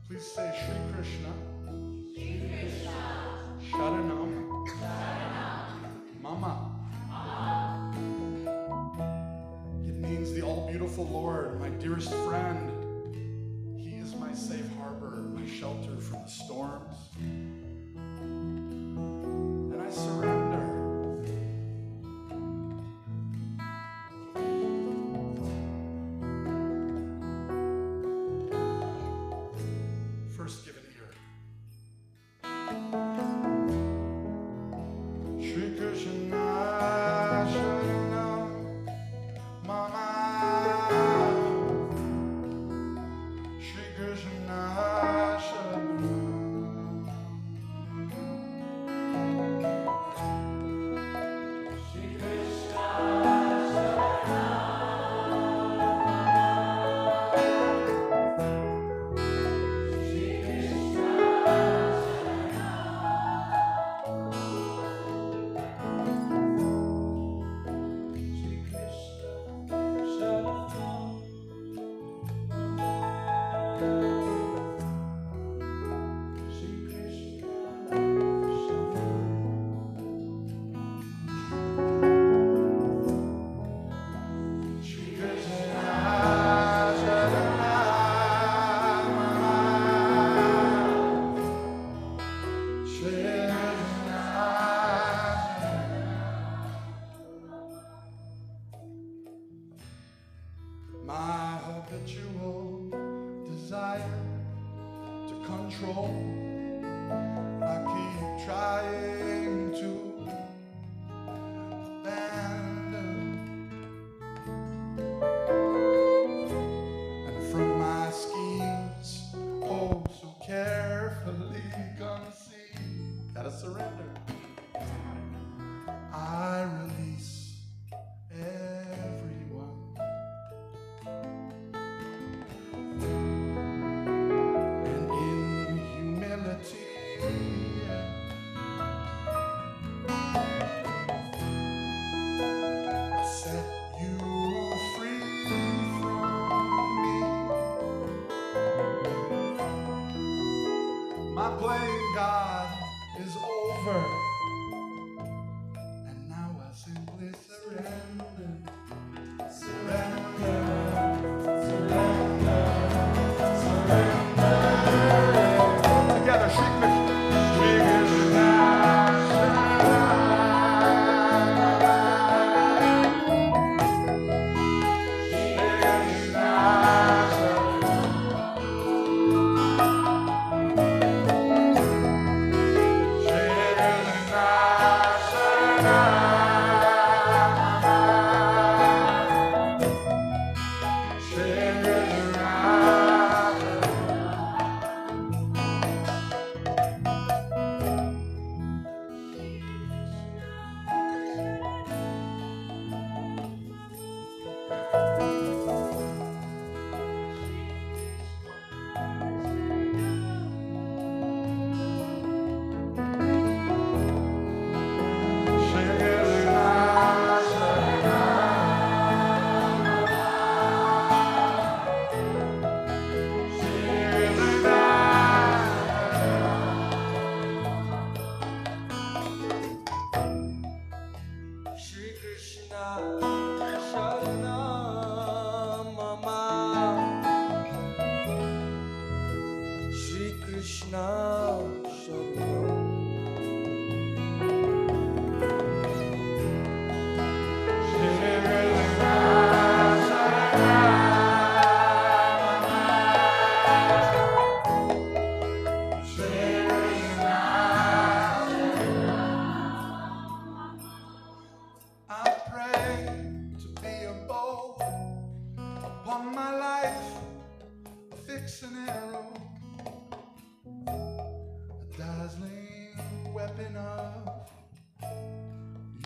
Please say Shri Krishna, Shri Krishna, Sharanam, Sharanam, Mama. It means the all-beautiful Lord, my dearest friend. He is my safe harbor, my shelter from the storms. And I surrender. First, give an ear. Shri Krishna, Sharanam, Mama. Shri Krishna, Sharanam. Shri Krishna, Shri Krishna,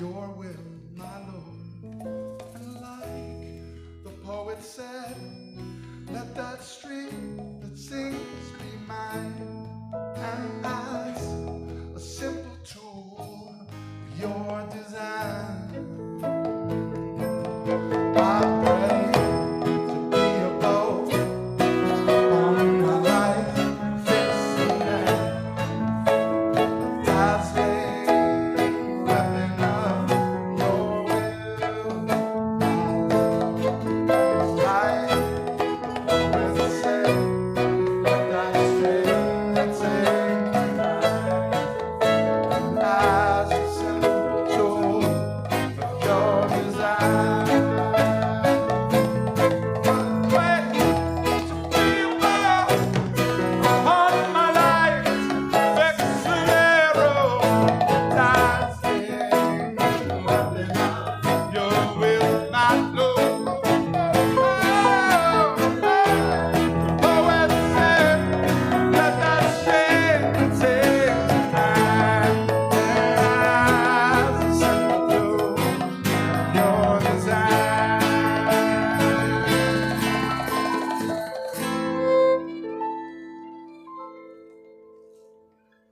your will, my Lord. And like the poet said, let that stream that sings be mine. And as a simple tool of your design, I pray to be a bow on my life, fixing that dazzling weapon of your will. Like the poet said, let that string that sings be mine. As a simple tool of your design.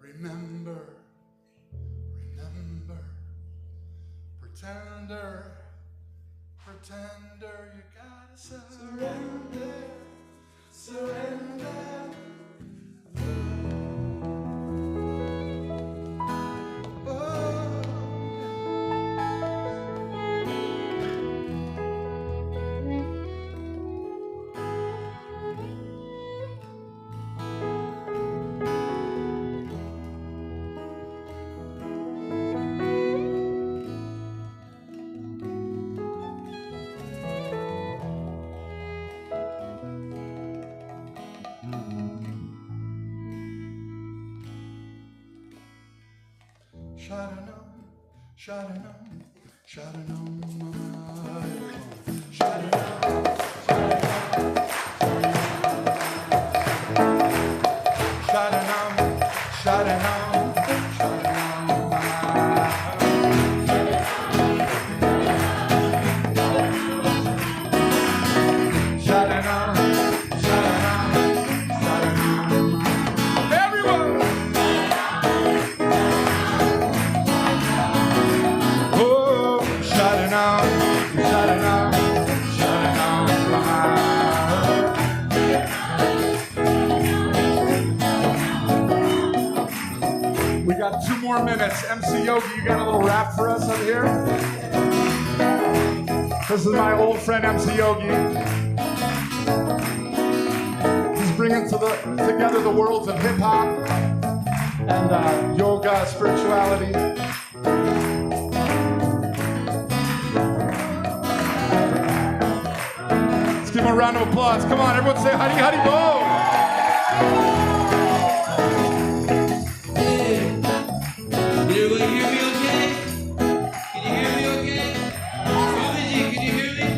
Remember, pretender, you gotta surrender. Sharanam, We got 2 more minutes. MC Yogi, you got a little rap for us up here? This is my old friend MC Yogi. He's bringing together the worlds of hip hop and yoga, spirituality. Let's give him a round of applause. Come on, everyone say Hari Hari Bol. Can you hear me okay? Can you hear me okay? Swamiji, can you hear me?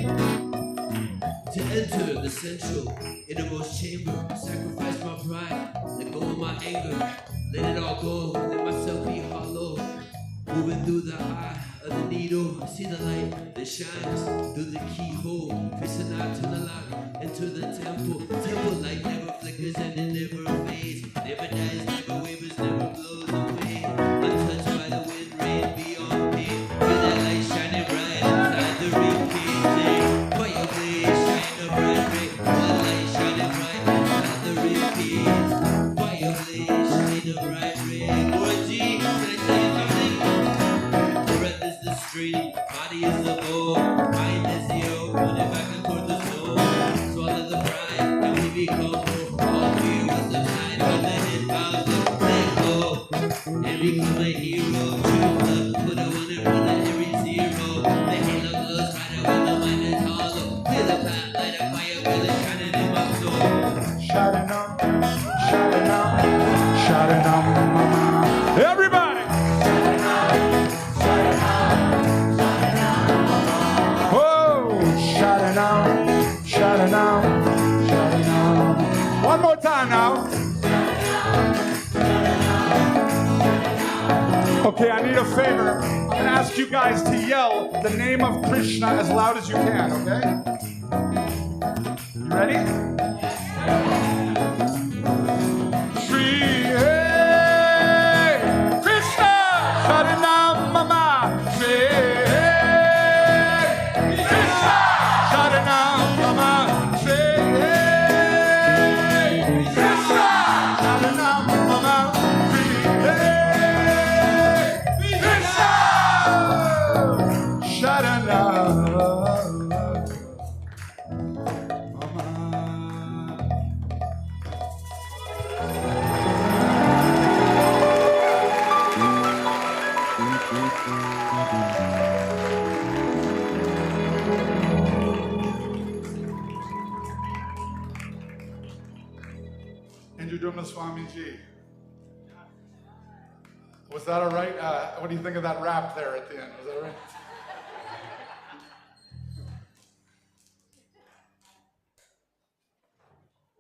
To enter the central, innermost chamber, sacrifice my pride, let go of my anger, let it all go, let myself be hollow. Moving through the eye of the needle, see the light that shines through the keyhole. Facing out to the light, enter the temple. Temple light never flickers and it never fades. Never dies, never wavers, never blows away. Untouched by the wind, rain, beyond pain. Feel that light shining bright inside the ribcage. Fire blaze, shine a bright ray. One light shining bright inside the ribcage. Fire blaze, shine a bright ray. Lord G, can I tell you something? Breath is the street, body is the bowl, mind is the yoke, put it back and toward the soul. Swallow the pride, and we become whole. All we was the time when the head bows to let go. And become a hero, true love, put a one in front of every zero. The halo glows brighter when the mind is hollow. Feel the path, light a fire, feel it shining in my soul. Sharanam, Sharanam. Everybody! Sharanam. One more time now. Okay, I need a favor. going to ask you guys to yell the name of Krishna as loud as you can, okay? You ready? Shri Hey Krishna Sharanam Mama Shri Hey Krishna Sharanam Mama Shri Hey Krishna Sharanam Mama Shri Hey Krishna Sharanam Mama. Indradumna Swamiji. Was that all right? What do you think of that rap there at the end? Was that all right?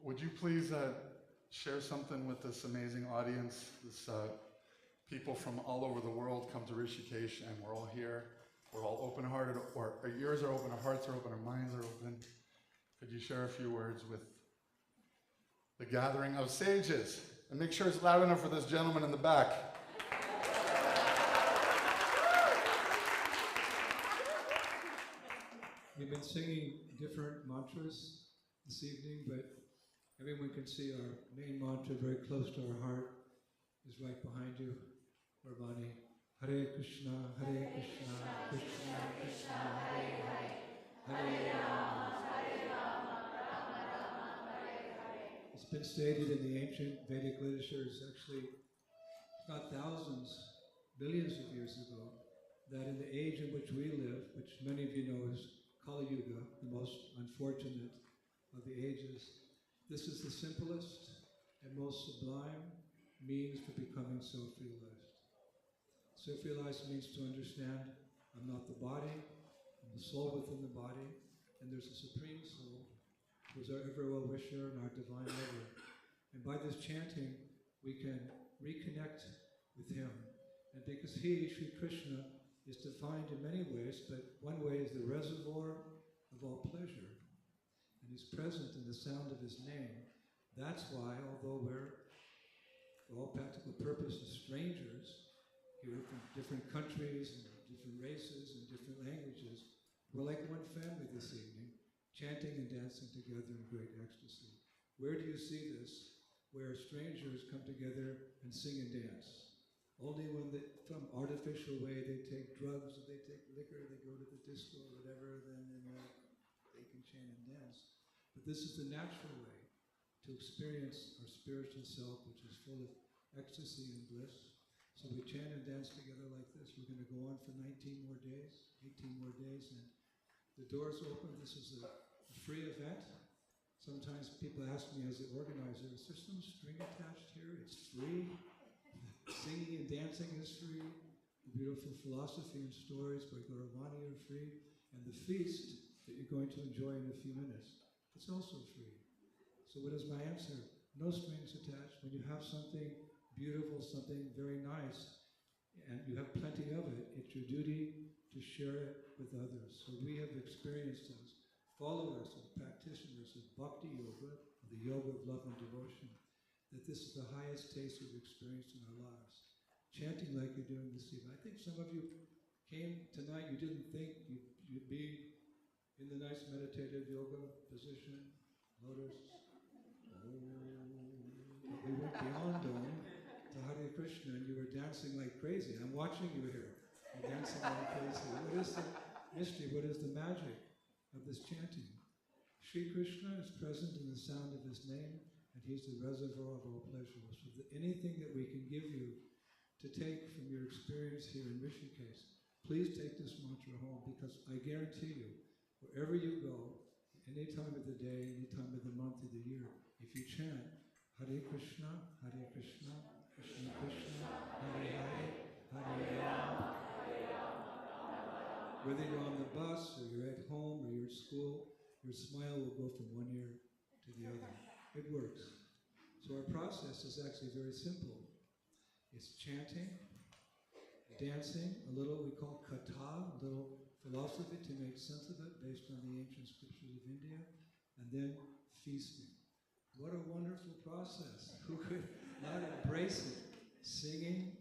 Would you please share something with this amazing audience? This people from all over the world come to Rishikesh, and we're all here. We're all open-hearted, or our ears are open, our hearts are open, our minds are open. Could you share a few words with the gathering of sages? And make sure it's loud enough for this gentleman in the back. We've been singing different mantras this evening, but everyone can see our main mantra very close to our heart is right behind you. Gauravani. Hare Krishna, Hare Krishna, Krishna Krishna, Hare Hare, Hare Rama, Hare Rama, Rama Rama, Hare Hare. It's been stated in the ancient Vedic literature, it's actually not thousands, billions of years ago, that in the age in which we live, which many of you know is Kali Yuga, the most unfortunate of the ages, this is the simplest and most sublime means for becoming self-realized. Self-realized means to understand I'm not the body, I'm the soul within the body, and there's a supreme soul who's our ever well-wisher and our divine lover. And by this chanting, we can reconnect with him. And because he, Sri Krishna, is defined in many ways, but one way is the reservoir of all pleasure. And he's present in the sound of his name. That's why, although we're, for all practical purposes, strangers, here from different countries and different races and different languages, we're like one family this evening, chanting and dancing together in great ecstasy. Where do you see this? Where strangers come together and sing and dance. Only when they, some artificial way, they take drugs, or they take liquor, they go to the disco or whatever, then they can chant and dance. But this is the natural way to experience our spiritual self, which is full of ecstasy and bliss. So we chant and dance together like this. We're going to go on for 19 more days, 18 more days, and the doors open. This is a free event. Sometimes people ask me as the organizer, is there some string attached here? It's free. Singing and dancing is free. The beautiful philosophy and stories by Gauravani are free. And the feast that you're going to enjoy in a few minutes, it's also free. So what is my answer? No strings attached. When you have something beautiful, something very nice, and you have plenty of it, it's your duty to share it with others. So we have experienced as followers and practitioners of Bhakti Yoga, the yoga of love and devotion, that this is the highest taste we've experienced in our lives. Chanting like you're doing this evening. I think some of you came tonight, you didn't think you'd be in the nice meditative yoga position, lotus. We went beyond Om to Hare Krishna, and you were dancing like crazy. I'm watching you here. You're dancing like crazy. What is the mystery? What is the magic of this chanting? Sri Krishna is present in the sound of his name, and he's the reservoir of all pleasure. So anything that we can give you to take from your experience here in Rishikesh, please take this mantra home, because I guarantee you, wherever you go, any time of the day, any time of the month, of the year, if you chant Hare Krishna, Krishna Krishna, Hare Hare, Hare Rama. Whether you're on the bus, or you're at home, or you're at school, your smile will go from one ear to the other. It works. So our process is actually very simple. It's chanting, dancing, a little we call katha, a little philosophy to make sense of it based on the ancient scriptures of India, and then feasting. What a wonderful process. Who could not embrace it? Singing,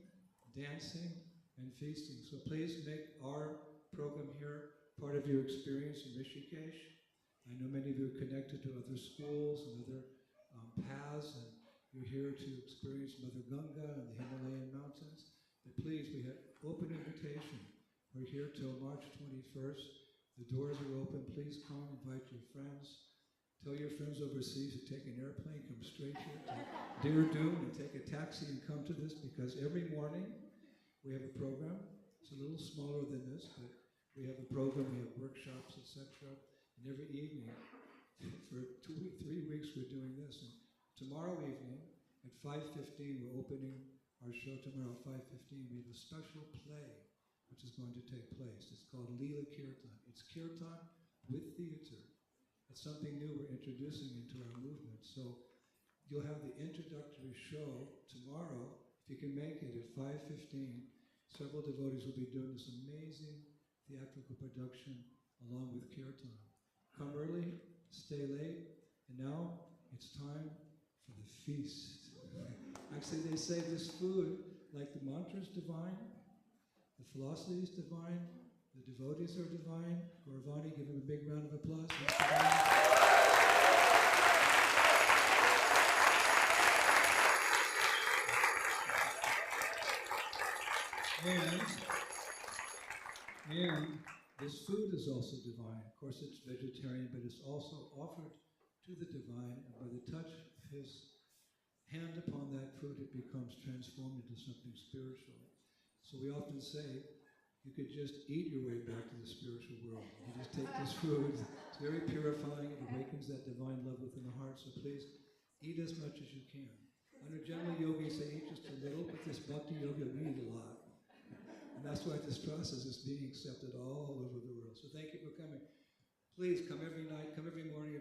dancing, and feasting. So please make our program here part of your experience in Rishikesh. I know many of you are connected to other schools and other paths, and you're here to experience Mother Ganga and the Himalayan mountains. But please, we have open invitation. We're here till March 21st. The doors are open. Please come, invite your friends. Tell your friends overseas to take an airplane, come straight here to Dehradun and take a taxi and come to this, because every morning we have a program. It's a little smaller than this, but we have a program, we have workshops, etc. And every evening, for 3 weeks we're doing this. And tomorrow evening at 5:15, we're opening our show tomorrow at 5:15. We have a special play which is going to take place. It's called KIrtan. It's Kirtan with theater. It's something new we're introducing into our movement. So you'll have the introductory show tomorrow, if you can make it, at 5:15. Several devotees will be doing this amazing theatrical production along with Kirtan. Come early, stay late, and now it's time for the feast. Actually, they say this food, like the mantra is divine, the philosophy is divine, the devotees are divine. Gauravani, give him a big round of applause. And this food is also divine. Of course, it's vegetarian, but it's also offered to the divine, and by the touch of his hand upon that food, it becomes transformed into something spiritual. So we often say, you could just eat your way back to the spiritual world. You just take this food. It's very purifying. It awakens that divine love within the heart. So please, eat as much as you can. I know generally yogis say eat just a little, but this bhakti yoga, we eat a lot. And that's why this process is being accepted all over the world. So thank you for coming. Please come every night, come every morning.